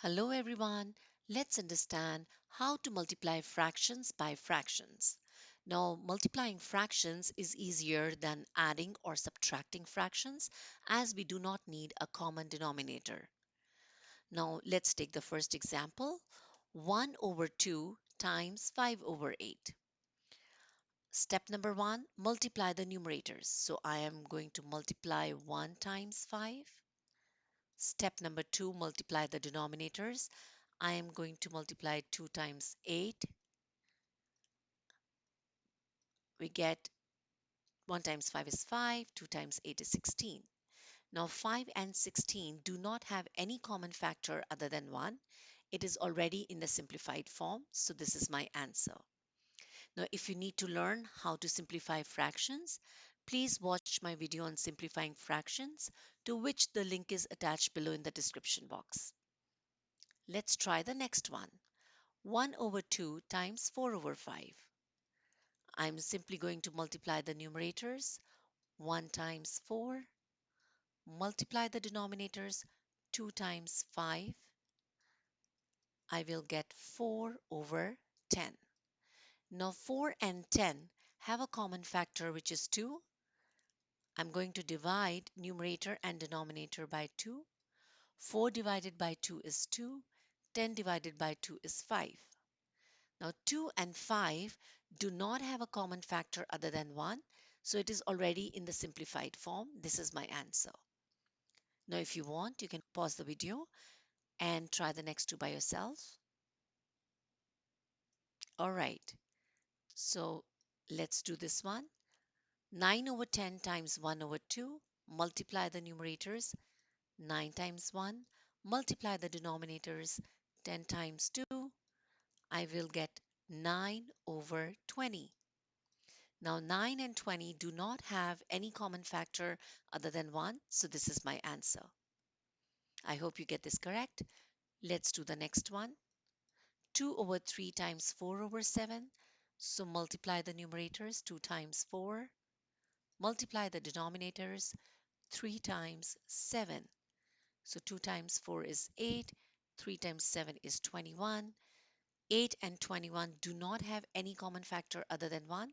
Hello everyone. Let's understand how to multiply fractions by fractions. Now, multiplying fractions is easier than adding or subtracting fractions as we do not need a common denominator. Now, let's take the first example. 1 over 2 times 5 over 8. Step number 1, multiply the numerators. So I am going to multiply 1 times 5. Step number 2, multiply the denominators. I am going to multiply 2 times 8. We get 1 times 5 is 5, 2 times 8 is 16. Now 5 and 16 do not have any common factor other than 1. It is already in the simplified form, so this is my answer. Now if you need to learn how to simplify fractions, please watch my video on simplifying fractions, to which the link is attached below in the description box. Let's try the next one. 1 over 2 times 4 over 5. I'm simply going to multiply the numerators. 1 times 4. Multiply the denominators. 2 times 5. I will get 4 over 10. Now 4 and 10 have a common factor, which is 2. I'm going to divide numerator and denominator by 2. 4 divided by 2 is 2. 10 divided by 2 is 5. Now 2 and 5 do not have a common factor other than 1, so it is already in the simplified form. This is my answer. Now if you want, you can pause the video and try the next two by yourself. Alright, so let's do this one. 9 over 10 times 1 over 2. Multiply the numerators. 9 times 1. Multiply the denominators. 10 times 2. I will get 9 over 20. Now 9 and 20 do not have any common factor other than 1, so this is my answer. I hope you get this correct. Let's do the next one. 2 over 3 times 4 over 7. So multiply the numerators. 2 times 4. Multiply the denominators. 3 times 7. So 2 times 4 is 8. 3 times 7 is 21. 8 and 21 do not have any common factor other than 1.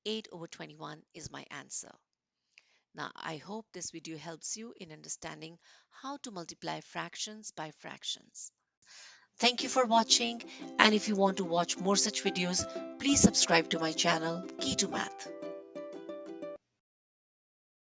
8 over 21 is my answer. Now, I hope this video helps you in understanding how to multiply fractions by fractions. Thank you for watching, and if you want to watch more such videos, please subscribe to my channel, Key to Math.